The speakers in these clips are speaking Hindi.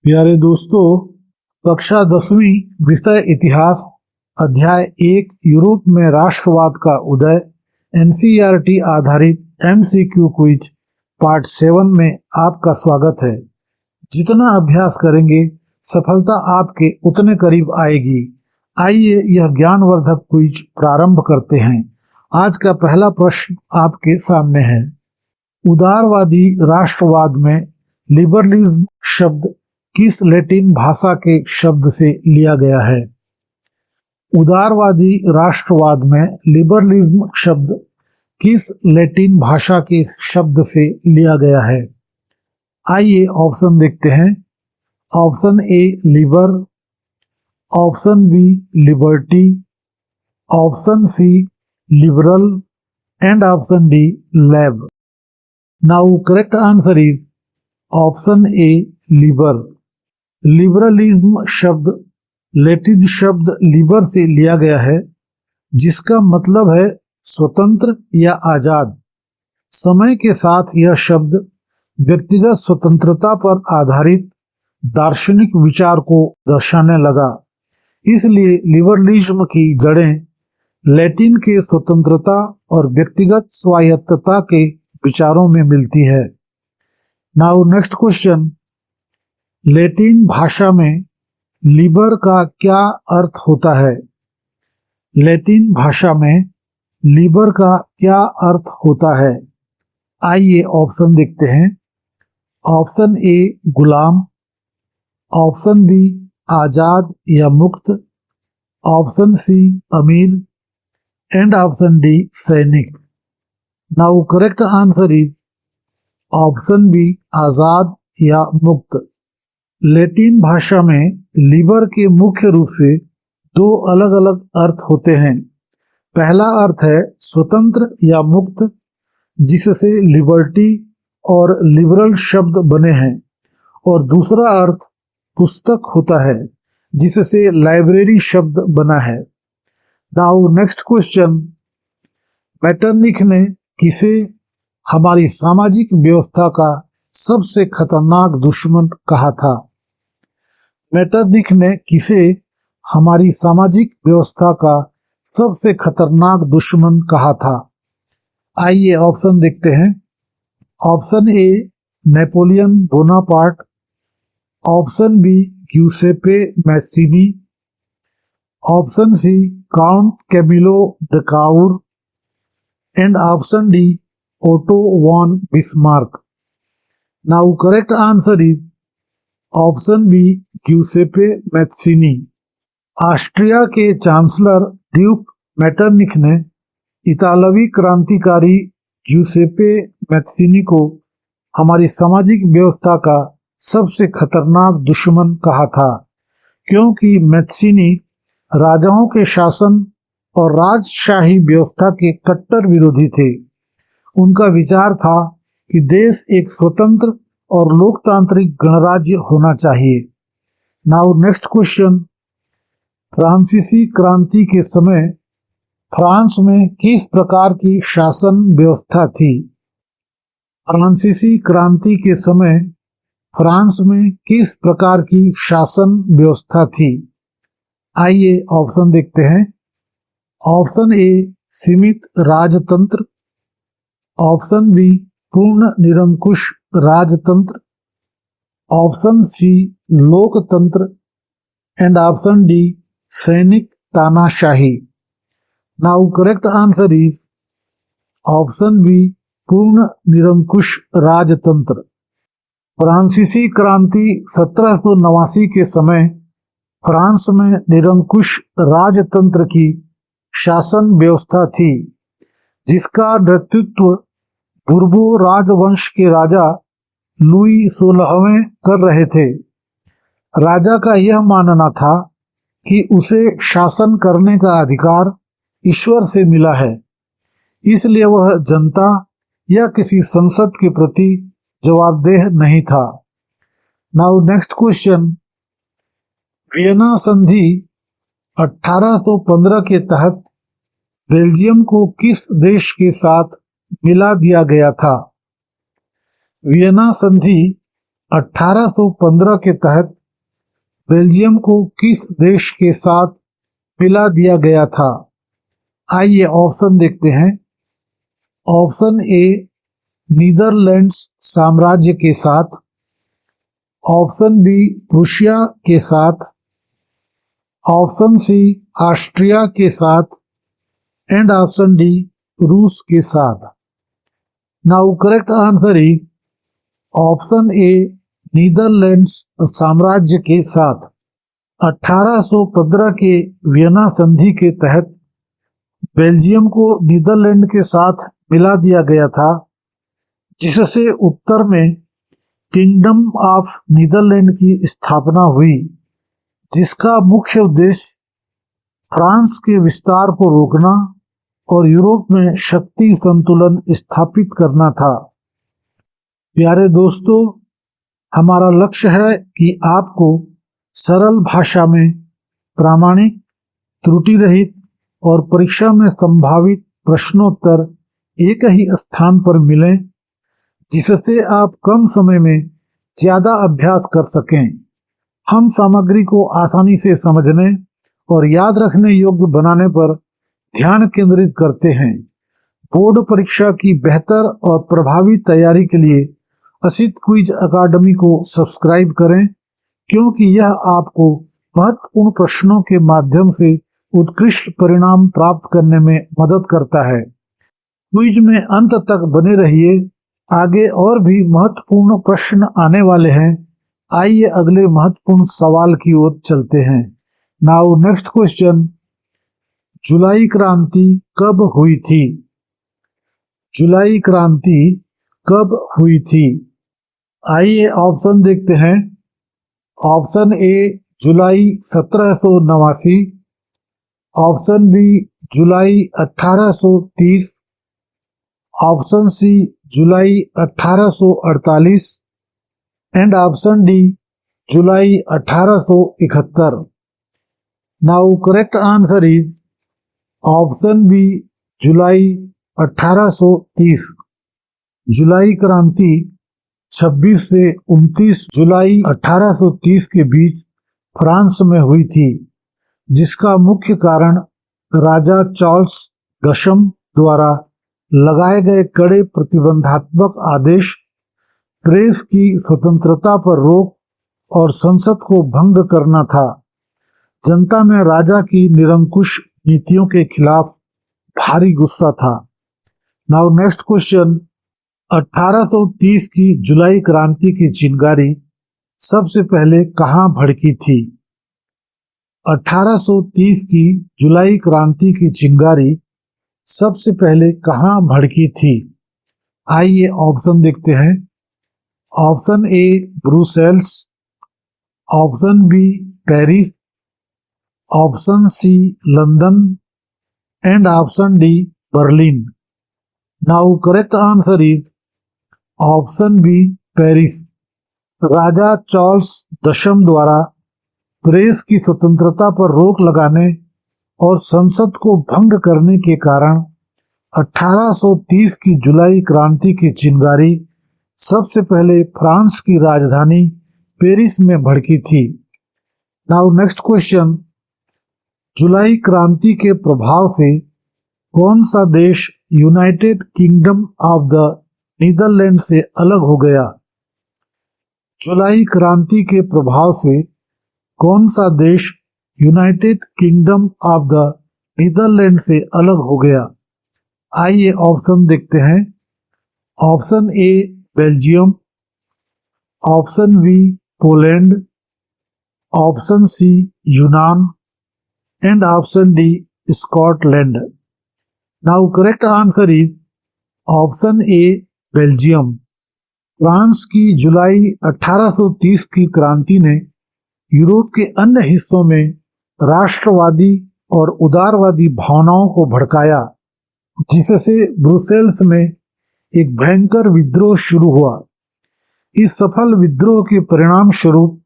प्यारे दोस्तों, कक्षा 10वीं विषय इतिहास अध्याय 1 यूरोप में राष्ट्रवाद का उदय एनसीईआरटी आधारित एमसीक्यू क्विज पार्ट 7 में आपका स्वागत है। जितना अभ्यास करेंगे सफलता आपके उतने करीब आएगी। आइए यह ज्ञानवर्धक क्विज प्रारंभ करते हैं। आज का पहला प्रश्न आपके सामने है। उदारवादी राष्ट्रवाद में लिबरलिज्म शब्द किस लैटिन भाषा के शब्द से लिया गया है? उदारवादी राष्ट्रवाद में लिबरलिज्म शब्द किस लैटिन भाषा के शब्द से लिया गया है? आइए ऑप्शन देखते हैं। Option A liber, option B liberty, option C liberal and option D lab. Now correct answer is option A liber. Liberalism शब्द लैटिन शब्द लिबर से लिया गया है, जिसका मतलब है स्वतंत्र या आजाद। समय के साथ यह शब्द व्यक्तिगत स्वतंत्रता पर आधारित दार्शनिक विचार को दर्शाने लगा। इसलिए लिबरलिज्म की जड़ें लैटिन के स्वतंत्रता और व्यक्तिगत स्वायत्तता के विचारों में मिलती है। Now next question. लैटिन भाषा में लिबर का क्या अर्थ होता है? लैटिन भाषा में लिबर का क्या अर्थ होता है? आइए ऑप्शन देखते हैं। ऑप्शन ए गुलाम, ऑप्शन बी आजाद या मुक्त, ऑप्शन सी अमीर एंड ऑप्शन डी सैनिक। Now correct answer is option B आजाद या मुक्त। लैटिन भाषा में लिबर के मुख्य रूप से दो अलग अलग अर्थ होते हैं। पहला अर्थ है स्वतंत्र या मुक्त, जिससे लिबर्टी और लिबरल शब्द बने हैं, और दूसरा अर्थ पुस्तक होता है, जिससे लाइब्रेरी शब्द बना है। Now next question. मेटरनिख ने किसे हमारी सामाजिक व्यवस्था का सबसे खतरनाक दुश्मन कहा था? मेटरनिख ने किसे हमारी सामाजिक व्यवस्था का सबसे खतरनाक दुश्मन कहा था? आइए ऑप्शन देखते हैं। Option A Napoleon Bonaparte, option B Giuseppe Mazzini, option C Count Camillo de Cavour and option D Otto von Bismarck. Now correct answer is option B Giuseppe Mazzini. Austria के चांसलर ड्यूक मेटरनिख ने इतालवी क्रांतिकारी ग्यूसेपे मैसिनी को हमारी सामाजिक व्यवस्था का सबसे खतरनाक दुश्मन कहा था, क्योंकि मैसिनी राजाओं के शासन और राजशाही व्यवस्था के कट्टर विरोधी थे। उनका विचार था कि देश एक स्वतंत्र और लोकतांत्रिक गणराज्य होना चाहिए। Now next question. फ्रांसीसी क्रांति के समय फ्रांस में किस प्रकार की शासन व्यवस्था थी? फ्रांसीसी क्रांति के समय फ्रांस में किस प्रकार की शासन व्यवस्था थी? आइए ऑप्शन देखते हैं। ऑप्शन ए सीमित राजतंत्र, ऑप्शन बी पूर्ण निरंकुश राजतंत्र, ऑप्शन सी लोकतंत्र एंड ऑप्शन डी सैनिक तानाशाही। Now correct answer is option B पूर्ण निरंकुश राजतंत्र। फ्रांसीसी क्रांति 1789 के समय फ्रांस में निरंकुश राजतंत्र की शासन व्यवस्था थी, जिसका नेतृत्व बुर्बो राजवंश के राजा लुई 16वें कर रहे थे। राजा का यह मानना था कि उसे शासन करने का अधिकार ईश्वर से मिला है, इसलिए वह जनता या किसी संसद के प्रति जवाबदेह नहीं था। Now next question. वियना संधि 1815 के तहत बेल्जियम को किस देश के साथ मिला दिया गया था? वियना संधि 1815 के तहत बेल्जियम को किस देश के साथ मिला दिया गया था? आइए ऑप्शन देखते हैं। ऑप्शन ए नीदरलैंड्स साम्राज्य के साथ, ऑप्शन बी प्रूशिया के साथ, ऑप्शन सी ऑस्ट्रिया के साथ एंड ऑप्शन डी रूस के साथ। Now correct answer is option A Netherlands साम्राज्य के साथ। 1815 के वियना संधि के तहत बेल्जियम को नीदरलैंड के साथ मिला दिया गया था, जिससे उत्तर में किंगडम ऑफ नीदरलैंड की स्थापना हुई, जिसका मुख्य उद्देश्य फ्रांस के विस्तार को रोकना और यूरोप में शक्ति संतुलन स्थापित करना था। प्यारे दोस्तों, हमारा लक्ष्य है कि आपको सरल भाषा में प्रामाणिक, त्रुटि रहित और परीक्षा में संभावित प्रश्नोत्तर एक ही स्थान पर मिलें, जिससे आप कम समय में ज्यादा अभ्यास कर सकें। हम सामग्री को आसानी से समझने और याद रखने योग्य बनाने पर ध्यान केंद्रित करते हैं। बोर्ड परीक्षा की बेहतर और प्रभावी तैयारी के लिए असित क्विज अकादमी को सब्सक्राइब करें, क्योंकि यह आपको महत्वपूर्ण प्रश्नों के माध्यम से उत्कृष्ट परिणाम प्राप्त करने में मदद करता है। क्विज में अंत तक बने रहिए, आगे और भी महत्वपूर्ण प्रश्न आने वाले हैं। आइए अगले महत्वपूर्ण सवाल की ओर चलते हैं। नाउ नेक्स्ट क्वेश्चन, जुलाई क्रांति कब हुई थी? जुलाई क्रांति कब हुई थी? आइए ऑप्शन देखते हैं। Option A July 1789, option B July 1830, option C July 1848 and option D July 1871। Now correct answer is option B July 1830। जुलाई क्रांति 26 से 29 जुलाई 1830 के बीच फ्रांस में हुई थी, जिसका मुख्य कारण राजा चार्ल्स दशम द्वारा लगाए गए कड़े प्रतिबंधात्मक आदेश, प्रेस की स्वतंत्रता पर रोक और संसद को भंग करना था। जनता में राजा की निरंकुश नीतियों के खिलाफ भारी गुस्सा था। नाउ नेक्स्ट क्वेश्चन, 1830 की जुलाई क्रांति की चिंगारी सबसे पहले कहां भड़की थी? 1830 की जुलाई क्रांति की चिंगारी सबसे पहले कहां भड़की थी? आइए ऑप्शन देखते हैं। Option A Brussels, option B Paris, option C London and option D Berlin. Now correct answer is option B Paris. राजा चार्ल्स दशम द्वारा प्रेस की स्वतंत्रता पर रोक लगाने और संसद को भंग करने के कारण 1830 की जुलाई क्रांति की चिंगारी सबसे पहले फ्रांस की राजधानी पेरिस में भड़की थी। नाउ नेक्स्ट क्वेश्चन, जुलाई क्रांति के प्रभाव से कौन सा देश United kingdom of the Netherlands से अलग हो गया? जुलाई क्रांति के प्रभाव से कौन सा देश United kingdom of the Netherlands से अलग हो गया? आइए ऑप्शन देखते हैं। Option A Belgium, option B Poland, option C यूनान and option D Scotland. Now correct answer is option A Belgium. France की जुलाई 1830 की क्रांति ने यूरोप के अन्य हिस्सों में राष्ट्रवादी और उदारवादी भावनाओं को भड़काया, जिससे ब्रुसेल्स में एक भयंकर विद्रोह शुरू हुआ। इस सफल विद्रोह के परिणाम स्वरूप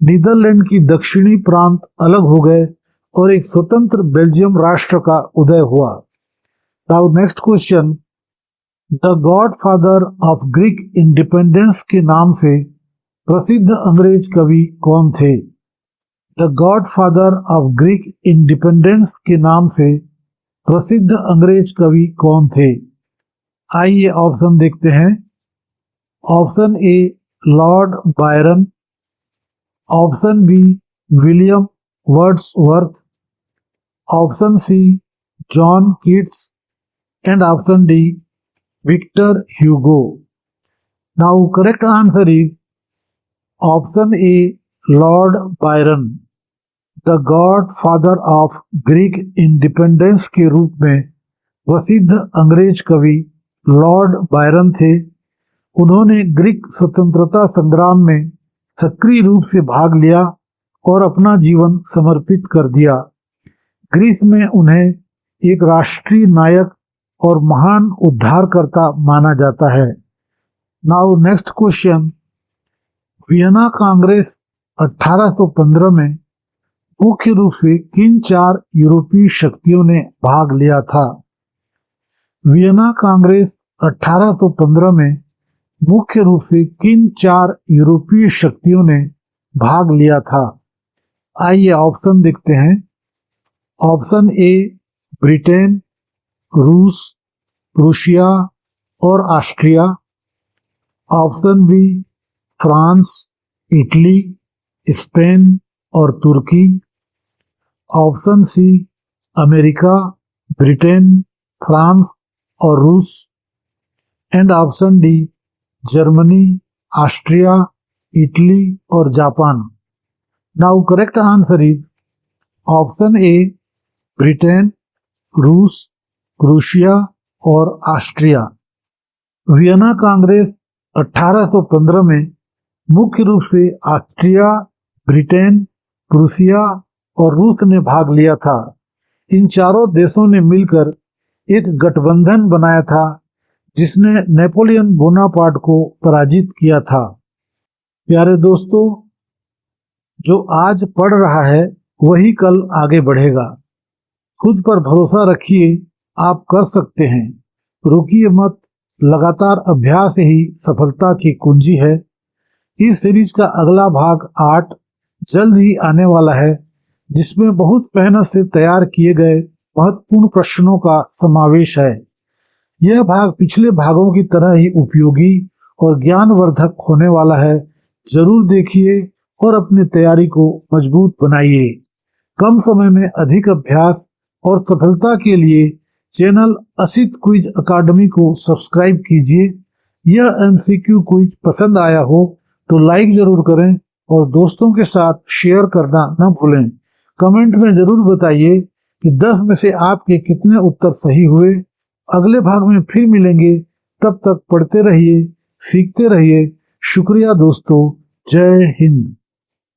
नीदरलैंड की दक्षिणी प्रांत अलग हो गए और एक स्वतंत्र बेल्जियम राष्ट्र का उदय हुआ। Now next question, the godfather of Greek independence के नाम से प्रसिद्ध अंग्रेज कवि कौन थे? The godfather of Greek independence के नाम से प्रसिद्ध अंग्रेज कवि कौन थे? आइए ऑप्शन देखते हैं। Option A Lord Byron, option B William Wordsworth, option C John Keats and option D Victor Hugo. Now correct answer is option A Lord Byron. The godfather of Greek independence के रूप में प्रसिद्ध अंग्रेज कवि लॉर्ड बायरन थे। उन्होंने ग्रीक स्वतंत्रता संग्राम में सक्रिय रूप से भाग लिया और अपना जीवन समर्पित कर दिया। ग्रीस में उन्हें एक राष्ट्रीय नायक और महान उद्धारकर्ता माना जाता है। Now next question, Vienna Congress 1815 में मुख्य रूप से किन 4 यूरोपीय शक्तियों ने भाग लिया था? वियना कांग्रेस 1815 में मुख्य रूप से किन 4 यूरोपीय शक्तियों ने भाग लिया था? आइए ऑप्शन देखते हैं। ऑप्शन ए ब्रिटेन, रूस, रूसिया और Austria, option B France, Italy, Spain और तुर्की, option C America, Britain, France और रूस and option D Germany, Austria, Italy और Japan. Now correct answer is option A Britain, रूस, रूसिया और ऑस्ट्रिया। वियना कांग्रेस 1815 में मुख्य रूप से ऑस्ट्रिया, ब्रिटेन, प्रूसिया और रूस ने भाग लिया था। इन चारों देशों ने मिलकर एक गठबंधन बनाया था जिसने नेपोलियन बोनापार्ट को पराजित किया था। प्यारे दोस्तों, जो आज पढ़ रहा है वही कल आगे बढ़ेगा। खुद पर भरोसा रखिए, आप कर सकते हैं। रुकिए मत, लगातार अभ्यास ही सफलता की कुंजी है। इस सीरीज का अगला भाग 8 जल्द ही आने वाला है, जिसमें बहुत मेहनत से तैयार किए गए महत्वपूर्ण प्रश्नों का समावेश है। यह भाग पिछले भागों की तरह ही उपयोगी और ज्ञानवर्धक होने वाला है। जरूर देखिए और अपनी तैयारी को मजबूत बनाइए। कम समय में अधिक अभ्यास और सफलता के लिए चैनल असित क्विज अकादमी को सब्सक्राइब कीजिए। यह एमसीक्यू क्विज पसंद आया हो तो लाइक जरूर करें और दोस्तों के साथ शेयर करना न भूलें। कमेंट में जरूर बताइए कि 10 में से आपके कितने उत्तर सही हुए। अगले भाग में फिर मिलेंगे, तब तक पढ़ते रहिए, सीखते रहिए। शुक्रिया दोस्तों, जय हिंद।